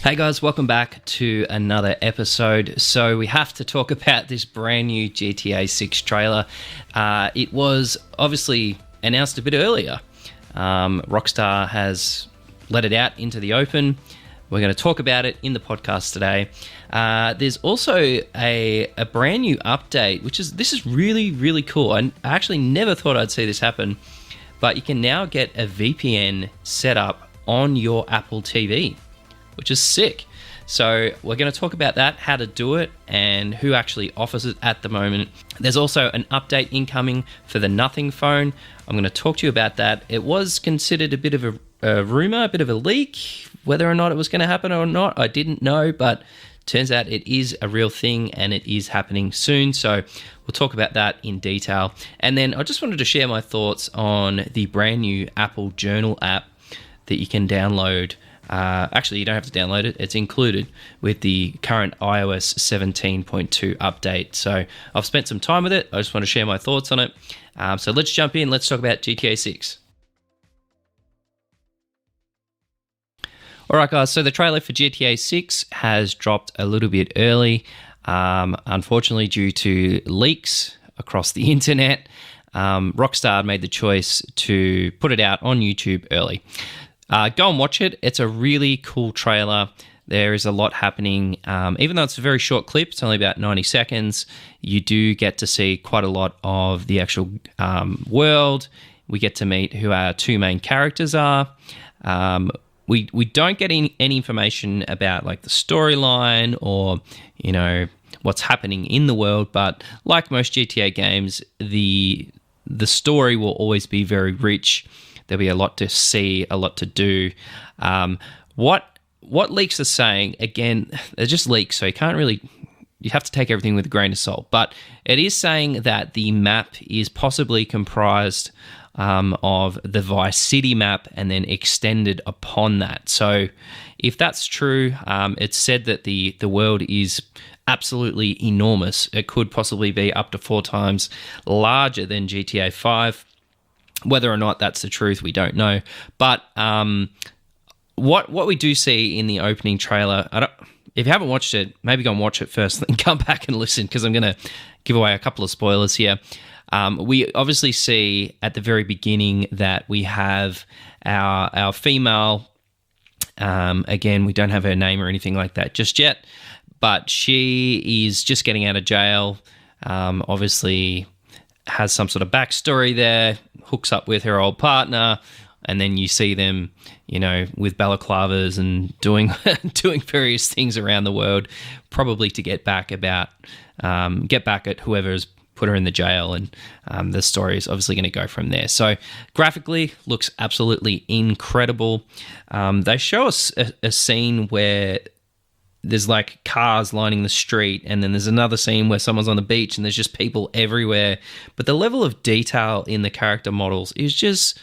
Hey guys, welcome back to another episode. So we have to talk about this brand new GTA 6 trailer. It was obviously announced a bit earlier. Rockstar has let it out into the open. We're going to talk about it in the podcast today. There's also a brand new update, this is really, really cool. I actually never thought I'd see this happen, but you can now get a VPN set up on your Apple TV, which is sick. So we're going to talk about that, how to do it, and who actually offers it at the moment. There's also an update incoming for the Nothing phone. I'm going to talk to you about that. It was considered a bit of a rumor, a bit of a leak. Whether or not it was going to happen or not, I didn't know, but turns out it is a real thing and it is happening soon. So we'll talk about that in detail. And then I just wanted to share my thoughts on the brand new Apple Journal app that you can download. Actually, you don't have to download it. It's included with the current iOS 17.2 update. So I've spent some time with it. I just want to share my thoughts on it. So let's jump in. Let's talk about GTA 6. All right, guys. So the trailer for GTA 6 has dropped a little bit early. Unfortunately, due to leaks across the internet, Rockstar made the choice to put it out on YouTube early. Go and watch it. It's a really cool trailer. There is a lot happening. Even though it's a very short clip, it's only about 90 seconds, you do get to see quite a lot of the actual world. We get to meet who our two main characters are. We don't get any information about like the storyline or, what's happening in the world, but like most GTA games, the story will always be very rich. There'll be a lot to see, a lot to do. What leaks are saying, again, they're just leaks, so you have to take everything with a grain of salt. But it is saying that the map is possibly comprised of the Vice City map and then extended upon that. So if that's true, it's said that the world is absolutely enormous. It could possibly be up to 4 times larger than GTA 5. Whether or not that's the truth, we don't know. But what we do see in the opening trailer, if you haven't watched it, maybe go and watch it first, then come back and listen, because I'm going to give away a couple of spoilers here. We obviously see at the very beginning that we have our female. Again, we don't have her name or anything like that just yet, but she is just getting out of jail. Obviously has some sort of backstory there, hooks up with her old partner, and then you see them, with balaclavas and doing various things around the world, probably to get back at whoever's put her in the jail, and the story is obviously going to go from there. So graphically, looks absolutely incredible. They show us a scene where there's like cars lining the street, and then there's another scene where someone's on the beach and there's just people everywhere. But the level of detail in the character models is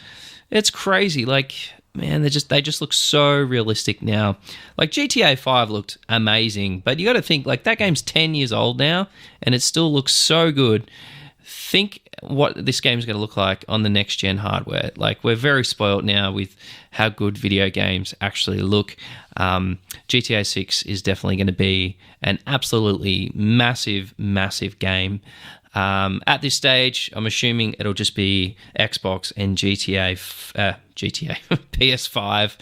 it's crazy. Like, man, they just look so realistic now. Like GTA 5 looked amazing, but you got to think, like, that game's 10 years old now and it still looks so good. Think what this game's going to look like on the next gen hardware. Like, we're very spoiled now with how good video games actually look. GTA 6 is definitely going to be an absolutely massive, massive game. At this stage, I'm assuming it'll just be Xbox and PS5.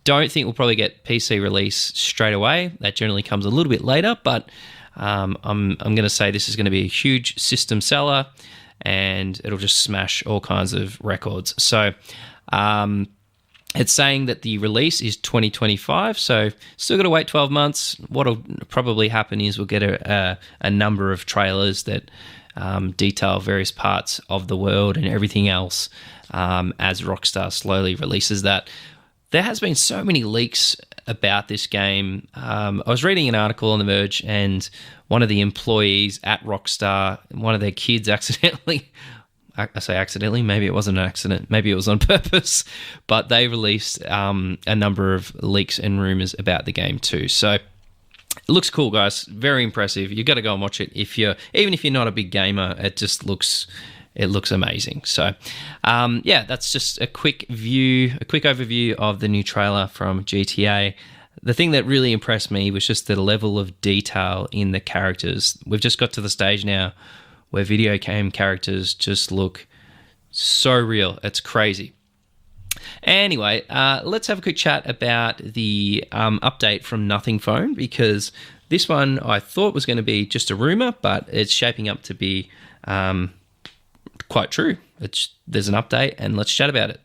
Don't think we'll probably get PC release straight away. That generally comes a little bit later, but I'm going to say this is going to be a huge system seller, and it'll just smash all kinds of records. So it's saying that the release is 2025, so still got to wait 12 months. What'll probably happen is we'll get a number of trailers that detail various parts of the world and everything else as Rockstar slowly releases that. There has been so many leaks about this game. I was reading an article on The Verge, and one of the employees at Rockstar, one of their kids accidentally, I say accidentally, maybe it wasn't an accident, maybe it was on purpose, but they released a number of leaks and rumors about the game too. So it looks cool, guys. Very impressive. You've got to go and watch it. Even if you're not a big gamer, it looks amazing. So that's just a quick overview of the new trailer from GTA. the thing that really impressed me was just the level of detail in the characters. We've just got to the stage now where video game characters just look so real. It's crazy. Anyway, let's have a quick chat about the update from Nothing Phone, because this one I thought was going to be just a rumor, but it's shaping up to be quite true. There's an update, and let's chat about it.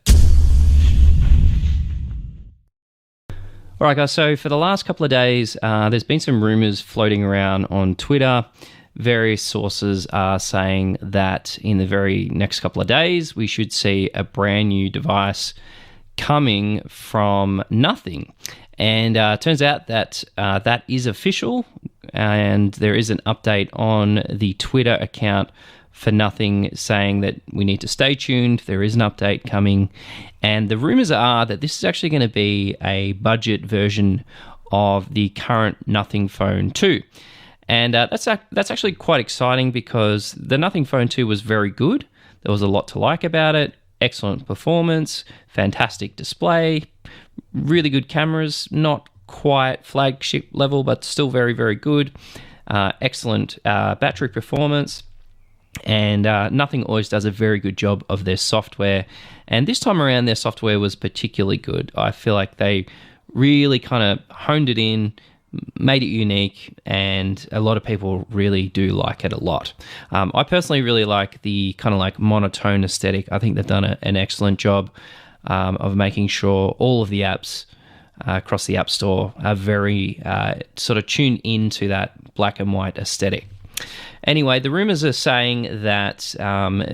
All right, guys, so for the last couple of days, there's been some rumors floating around on Twitter. Various sources are saying that in the very next couple of days, we should see a brand new device coming from Nothing. And turns out that that is official, and there is an update on the Twitter account for Nothing saying that we need to stay tuned. There is an update coming, and the rumors are that this is actually going to be a budget version of the current Nothing Phone 2. And that's actually quite exciting, because the Nothing Phone 2 was very good. There was a lot to like about it. Excellent performance, fantastic display, really good cameras, not quite flagship level, but still very, very good. Excellent battery performance. And Nothing always does a very good job of their software. And this time around, their software was particularly good. I feel like they really kind of honed it in, made it unique, and a lot of people really do like it a lot. I personally really like the kind of like monotone aesthetic. I think they've done an excellent job of making sure all of the apps across the App Store are very sort of tuned into that black and white aesthetic. Anyway, the rumors are saying that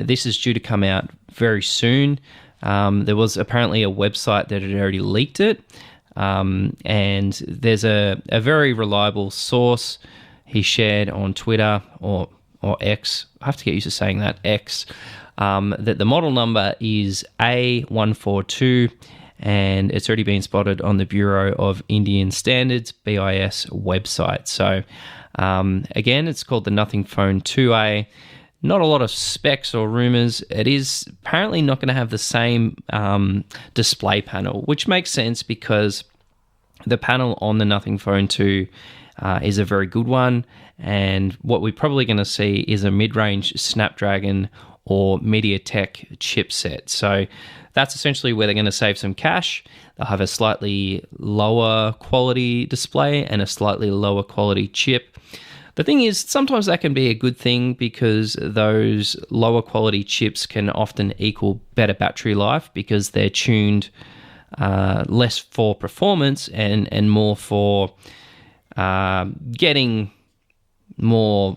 this is due to come out very soon. There was apparently a website that had already leaked it. And there's a very reliable source he shared on Twitter or X. I have to get used to saying that, X. That the model number is A142, and it's already been spotted on the Bureau of Indian Standards, BIS website. So again, it's called the Nothing Phone 2A. Not a lot of specs or rumors. It is apparently not going to have the same display panel, which makes sense because the panel on the Nothing Phone 2 is a very good one. And what we're probably going to see is a mid-range Snapdragon or MediaTek chipset. So that's essentially where they're going to save some cash. They'll have a slightly lower quality display and a slightly lower quality chip. The thing is, sometimes that can be a good thing, because those lower quality chips can often equal better battery life, because they're tuned less for performance and more for getting more,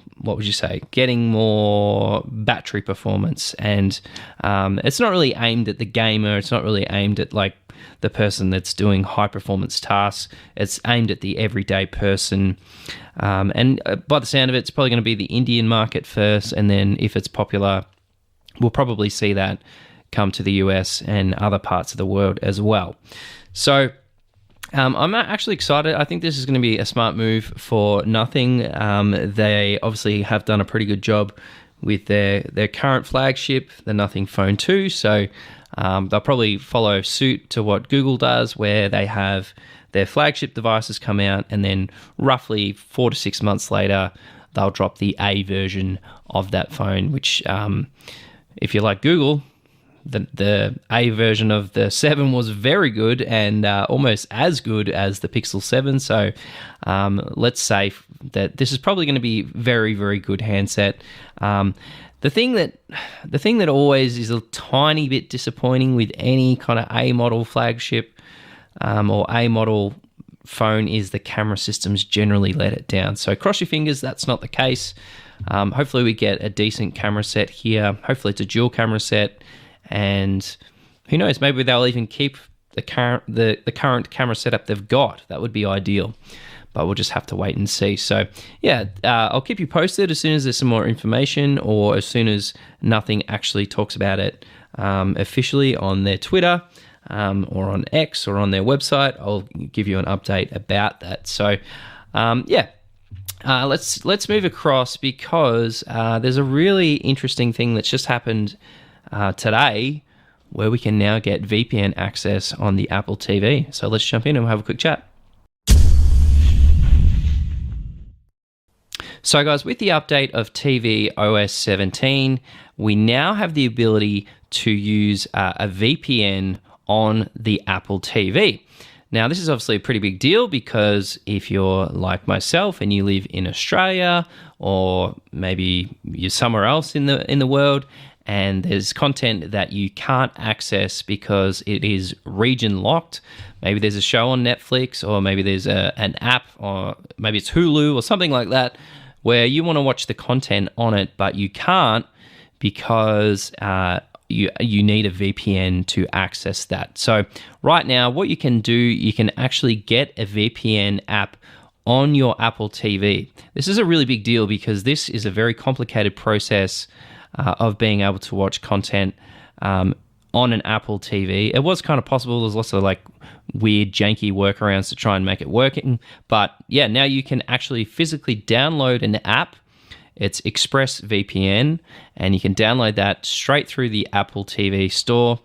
getting more battery performance. And it's not really aimed at the gamer. It's not really aimed at like the person that's doing high performance tasks. It's aimed at the everyday person. And by the sound of it, it's probably going to be the Indian market first. And then if it's popular, we'll probably see that come to the US and other parts of the world as well. So I'm actually excited. I think this is going to be a smart move for Nothing. They obviously have done a pretty good job with their current flagship, the Nothing Phone 2. So they'll probably follow suit to what Google does, where they have their flagship devices come out, and then roughly 4 to 6 months later, they'll drop the A version of that phone, which if you like Google, the A version of the 7 was very good, and almost as good as the Pixel 7. So let's say that this is probably going to be very, very good handset. The thing that always is a tiny bit disappointing with any kind of A model flagship or A model phone is the camera systems generally let it down. So cross your fingers that's not the case. Hopefully we get a decent camera set here. Hopefully it's a dual camera set, and who knows, maybe they'll even keep the current camera setup they've got. That would be ideal, but we'll just have to wait and see. So yeah, I'll keep you posted as soon as there's some more information, or as soon as Nothing actually talks about it officially on their Twitter or on X or on their website. I'll give you an update about that. So let's move across, because there's a really interesting thing that's just happened today, where we can now get VPN access on the Apple TV. So let's jump in and we'll have a quick chat. So guys, with the update of TV OS 17, we now have the ability to use a VPN on the Apple TV. Now, this is obviously a pretty big deal because if you're like myself and you live in Australia, or maybe you're somewhere else in the world, and there's content that you can't access because it is region locked. Maybe there's a show on Netflix, or maybe there's an app, or maybe it's Hulu or something like that, where you want to watch the content on it, but you can't because you need a VPN to access that. So right now, what you can do, you can actually get a VPN app on your Apple TV. This is a really big deal because this is a very complicated process of being able to watch content on an Apple TV. It was kind of possible. There's lots of like weird janky workarounds to try and make it working. But yeah, now you can actually physically download an app. It's ExpressVPN, and you can download that straight through the Apple TV store.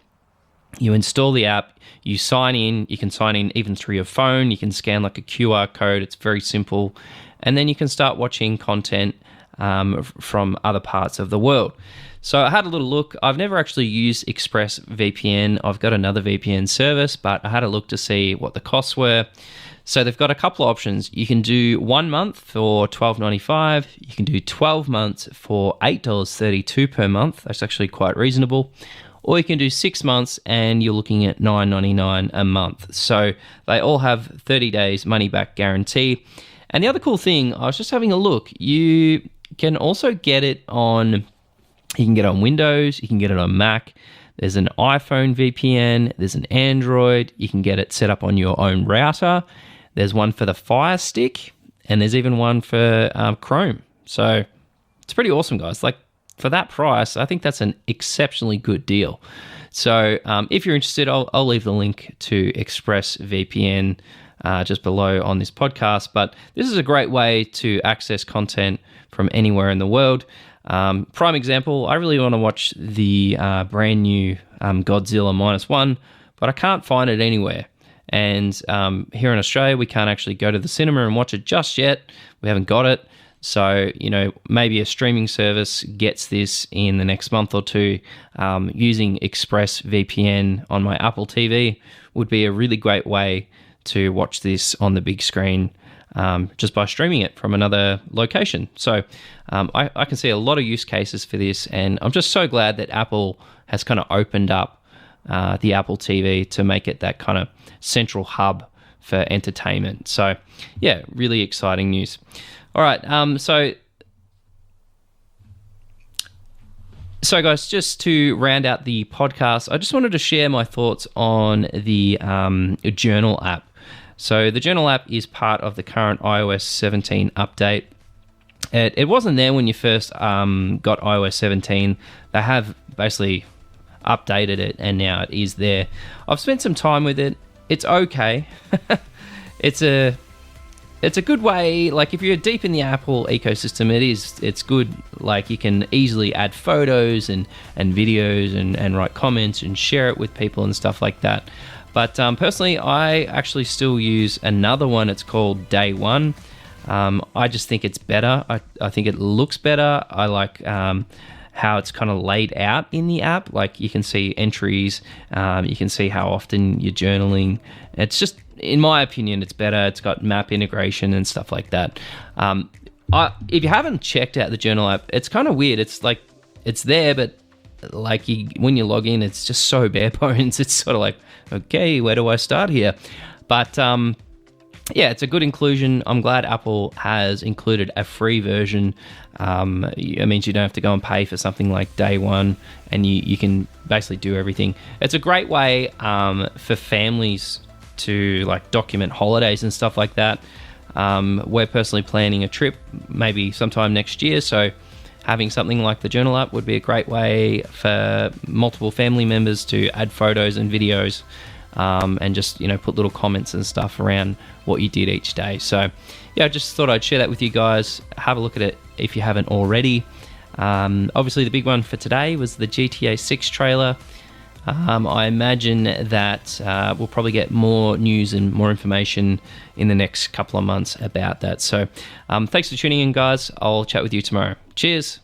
You install the app, you sign in. You can sign in even through your phone. You can scan like a QR code. It's very simple. And then you can start watching content from other parts of the world. So I had a little look. I've never actually used ExpressVPN. I've got another VPN service, but I had a look to see what the costs were. So they've got a couple of options. You can do 1 month for $12.95. You can do 12 months for $8.32 per month. That's actually quite reasonable. Or you can do 6 months and you're looking at $9.99 a month. So they all have 30 days money back guarantee. And the other cool thing, I was just having a look, you can also get it on, you can get it on Windows, you can get it on Mac. There's an iPhone VPN, there's an Android, you can get it set up on your own router. There's one for the Fire Stick, and there's even one for Chrome. So it's pretty awesome, guys. Like, for that price, I think that's an exceptionally good deal. So if you're interested, I'll leave the link to ExpressVPN just below on this podcast. But this is a great way to access content from anywhere in the world. Prime example, I really want to watch the brand new Godzilla -1, but I can't find it anywhere. And here in Australia, we can't actually go to the cinema and watch it just yet. We haven't got it. So, maybe a streaming service gets this in the next month or two. Using ExpressVPN on my Apple TV would be a really great way to watch this on the big screen just by streaming it from another location. So I can see a lot of use cases for this, and I'm just so glad that Apple has kind of opened up the Apple TV to make it that kind of central hub for entertainment. So yeah, really exciting news. All right, so guys, just to round out the podcast, I just wanted to share my thoughts on the Journal app. So the Journal app is part of the current iOS 17 update. It wasn't there when you first got iOS 17. They have basically updated it, and now it is there. I've spent some time with it. It's okay. It's a good way. Like, if you're deep in the Apple ecosystem, it's good. Like, you can easily add photos and videos and write comments and share it with people and stuff like that. But personally, I actually still use another one. It's called Day One. I just think it's better. I think it looks better. I like how it's kind of laid out in the app. Like, you can see entries, you can see how often you're journaling. It's just, in my opinion, it's better. It's got map integration and stuff like that. If you haven't checked out the Journal app, it's kind of weird. It's like, it's there, but like when you log in, it's just so bare bones. It's sort of like, okay, where do I start here? But yeah, it's a good inclusion. I'm glad Apple has included a free version. It means you don't have to go and pay for something like Day One, and you can basically do everything. It's a great way for families to like document holidays and stuff like that. We're personally planning a trip maybe sometime next year, so having something like the Journal app would be a great way for multiple family members to add photos and videos, and just put little comments and stuff around what you did each day. So yeah, I just thought I'd share that with you guys. Have a look at it if you haven't already. Obviously the big one for today was the GTA 6 trailer. I imagine that we'll probably get more news and more information in the next couple of months about that. So thanks for tuning in, guys. I'll chat with you tomorrow. Cheers.